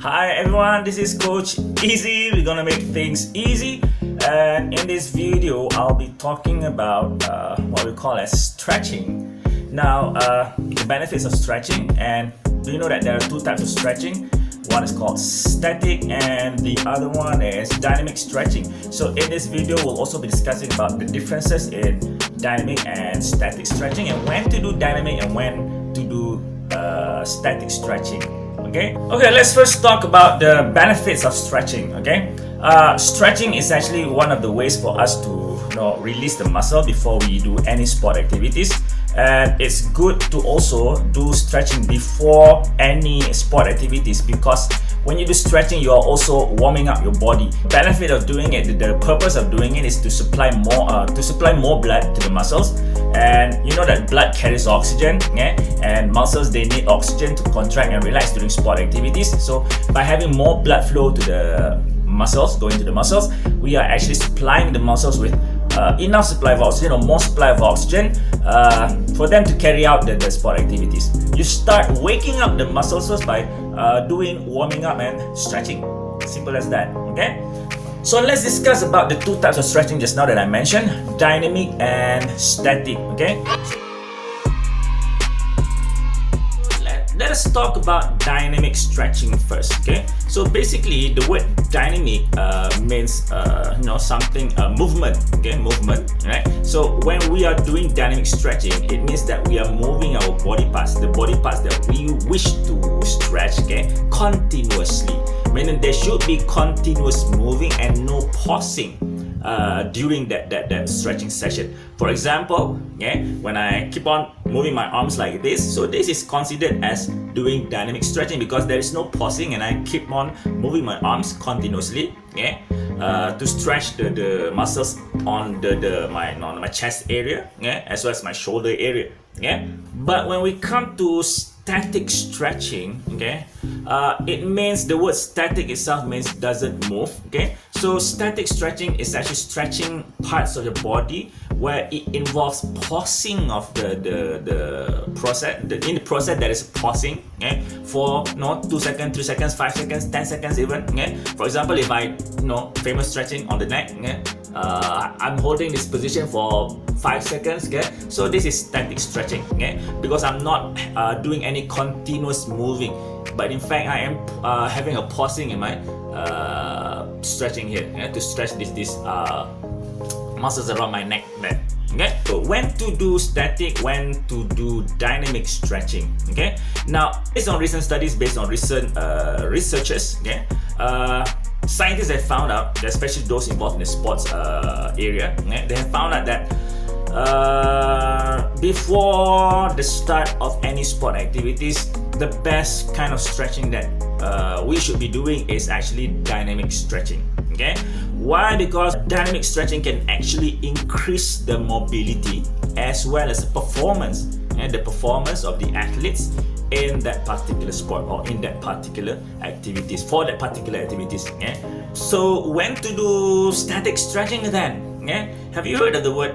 Hi everyone, this is Coach Easy. We're gonna make things easy, and in this video I'll be talking about what we call as stretching. Now the benefits of stretching, and do you know that there are two types of stretching? One is called static and the other one is dynamic stretching. So in this video we'll also be discussing about the differences in dynamic and static stretching, and when to do dynamic and when to do static stretching. Okay, let's first talk about the benefits of stretching. Stretching is actually one of the ways for us to release the muscle before we do any sport activities, and it's good to also do stretching before any sport activities, because when you do stretching you are also warming up your body. Benefit of doing it, the purpose of doing it is to supply more blood to the muscles, and you know that blood carries oxygen, and muscles, they need oxygen to contract and relax during sport activities. So by having more blood flow to the muscles, going to the muscles, we are actually supplying the muscles with enough supply of oxygen, or more supply of oxygen, for them to carry out the sport activities. You start waking up the muscles first by doing warming up and stretching. Simple as that. Okay, so let's discuss about the two types of stretching just now that I mentioned, dynamic and static. Okay, let us talk about dynamic stretching first. Okay, so basically the word dynamic means something, movement. Okay, movement, right? So when we are doing dynamic stretching, it means that we are moving our body parts, the body parts that we wish to stretch, continuously, meaning there should be continuous moving and no pausing during that stretching session. For example, when I keep on moving my arms like this, so this is considered as doing dynamic stretching, because there is no pausing and I keep on moving my arms continuously, to stretch the muscles on my chest area, as well as my shoulder area. But when we come to static stretching, it means, the word static itself means doesn't move. So static stretching is actually stretching parts of the body where it involves pausing of the process. In the process there is pausing, for 2 seconds, 3 seconds, 5 seconds, 10 seconds even. For example, if I famous stretching on the neck, I'm holding this position for 5 seconds. So this is static stretching, because I'm not doing any continuous moving, but in fact I am having a pausing in my stretching here, to stretch these muscles around my neck there. So when to do static, when to do dynamic stretching. Now based on recent studies, based on recent researchers, scientists have found out, especially those involved in the sports area, they have found out that before the start of any sport activities, the best kind of stretching that we should be doing is actually dynamic stretching. Why? Because dynamic stretching can actually increase the mobility as well as the performance, the performance of the athletes in that particular sport, or in that particular activities, for that particular activities. So when to do static stretching then? Have you heard of the word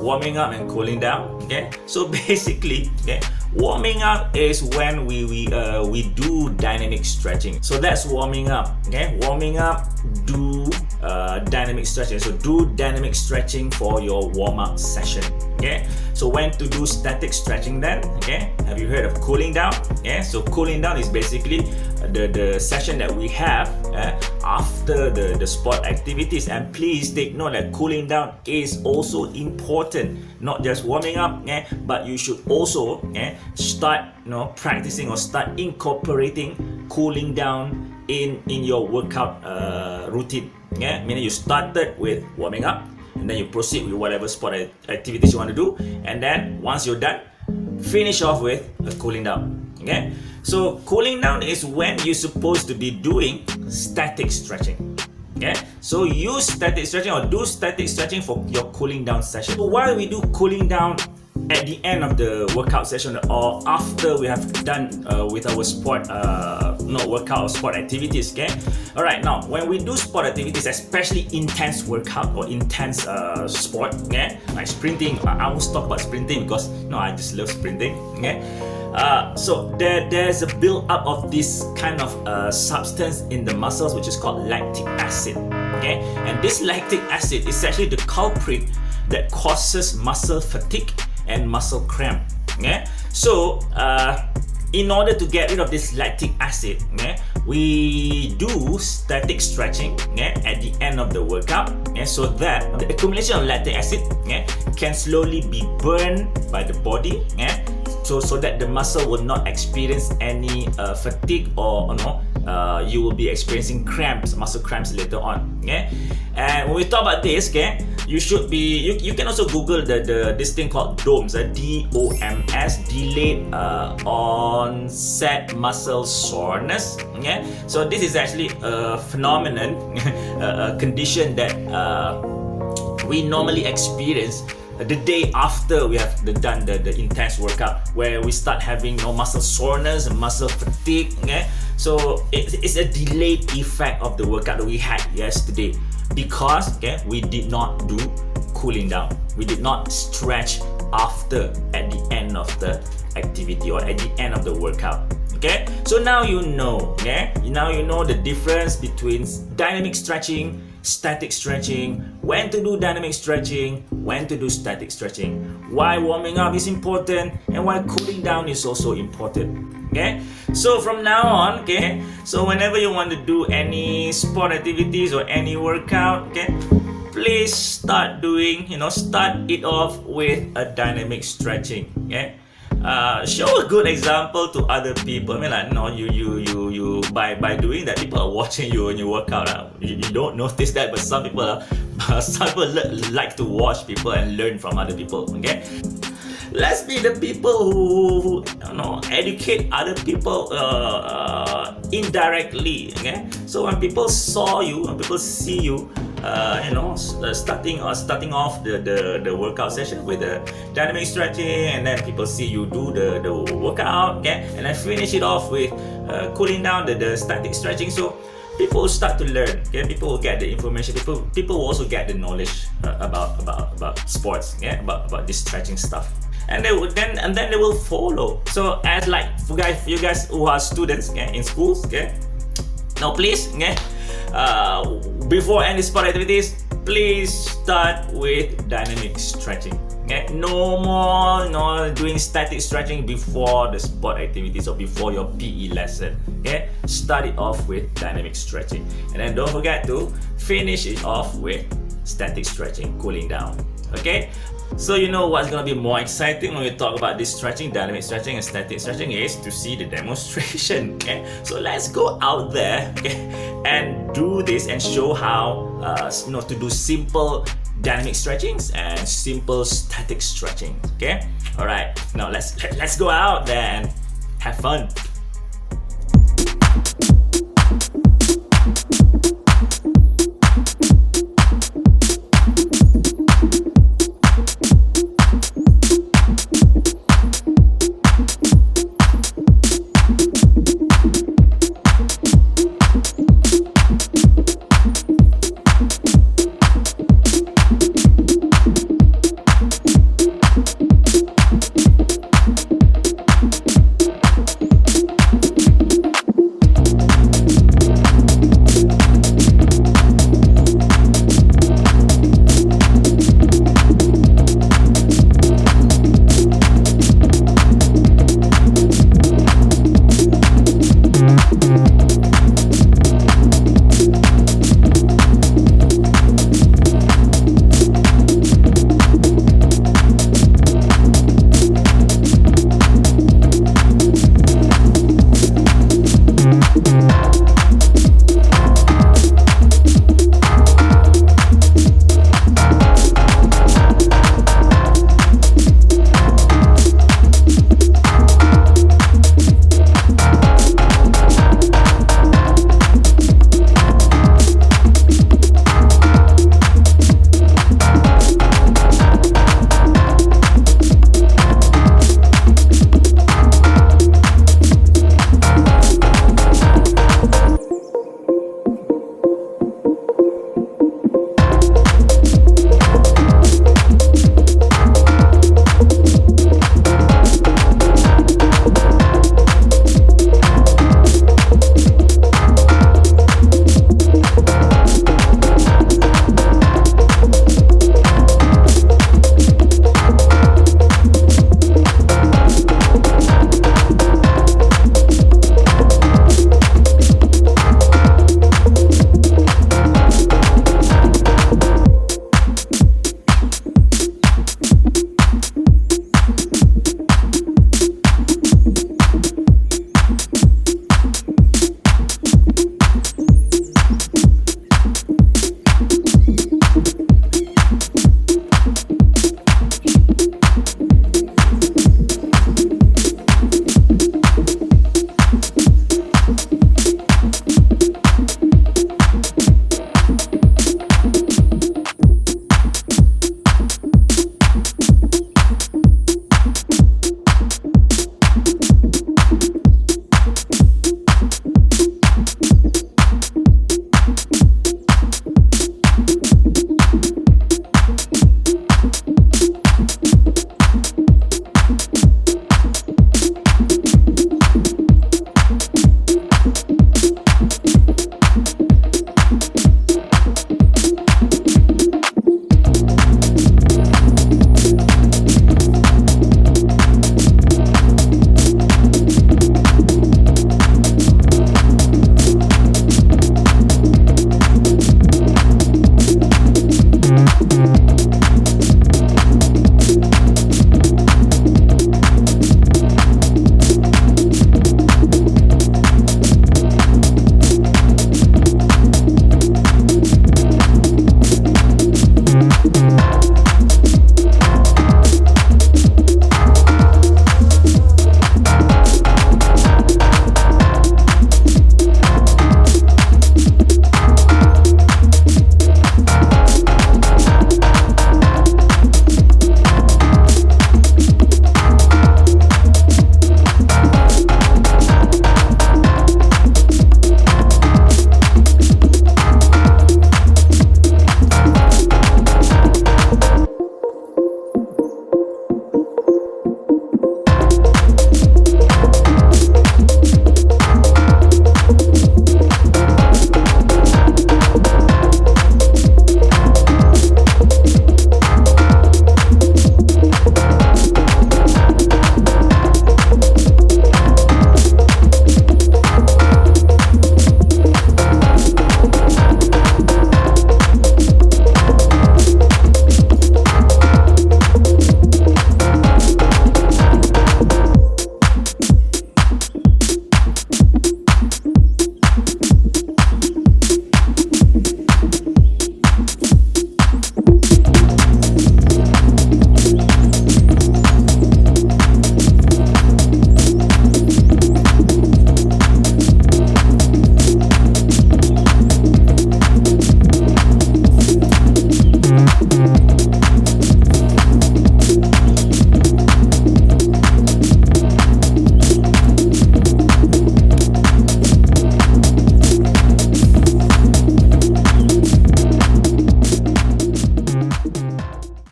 warming up and cooling down? So basically, warming up is when we do dynamic stretching. So that's warming up. Warming up, do dynamic stretching. So do dynamic stretching for your warm-up session. So when to do static stretching then? Have you heard of cooling down? So cooling down is basically the session that we have after the sport activities. And please take note that cooling down is also important, not just warming up, but you should also start practicing, or start incorporating cooling down in your workout routine. Meaning you started with warming up, and then you proceed with whatever sport activities you want to do, and then once you're done, finish off with a cooling down. So cooling down is when you're supposed to be doing static stretching. So use static stretching, or do static stretching for your cooling down session. So why we do cooling down at the end of the workout session, or after we have done with our sport workout or sport activities. Okay, all right. Now, when we do sport activities, especially intense workout or intense sport, okay, like sprinting. I always talk about sprinting because I just love sprinting. Okay. So there's a build up of this kind of substance in the muscles which is called lactic acid. Okay, and this lactic acid is actually the culprit that causes muscle fatigue and muscle cramp. Okay, so in order to get rid of this lactic acid, okay, we do static stretching, okay, at the end of the workout, okay, so that the accumulation of lactic acid, okay, can slowly be burned by the body, okay, so that the muscle will not experience any fatigue or you will be experiencing cramps, muscle cramps later on. Okay, and when we talk about this, okay, you should be you can also Google this thing called DOMS, DOMS, delayed onset muscle soreness. Okay, so this is actually a phenomenon, a condition that we normally experience the day after we have done the intense workout, where we start having muscle soreness and muscle fatigue. Okay, so it's a delayed effect of the workout that we had yesterday because we did not do cooling down. We did not stretch after at the end of the activity or at the end of the workout. Okay, so now you know. Okay, now you know the difference between dynamic stretching, static stretching, when to do dynamic stretching, when to do static stretching, why warming up is important, and why cooling down is also important. Okay, so from now on, okay, so whenever you want to do any sport activities or any workout, okay, please start it off with a dynamic stretching. Okay, show a good example to other people. I mean, like, you by doing that, people are watching you when you work out. You don't notice that, but some people like to watch people and learn from other people. Okay, let's be the people who educate other people indirectly. Okay, so when people see you, starting off the workout session with the dynamic stretching, and then people see you do the workout, okay, and then finish it off with cooling down, the static stretching. So people will start to learn. Okay, people will get the information. People will also get the knowledge about sports. Yeah, about this stretching stuff. And then they will follow. So as like you guys who are students, okay, in schools, okay, now please, okay, before any sport activities, please start with dynamic stretching. Okay, no more doing static stretching before the sport activities or before your PE lesson. Okay, start it off with dynamic stretching, and then don't forget to finish it off with static stretching, cooling down. Okay, so you know what's gonna be more exciting when we talk about this stretching, dynamic stretching and static stretching, is to see the demonstration. Okay, so let's go out there, okay, and do this and show how to do simple dynamic stretchings and simple static stretching. Okay, all right, now let's go out there and have fun.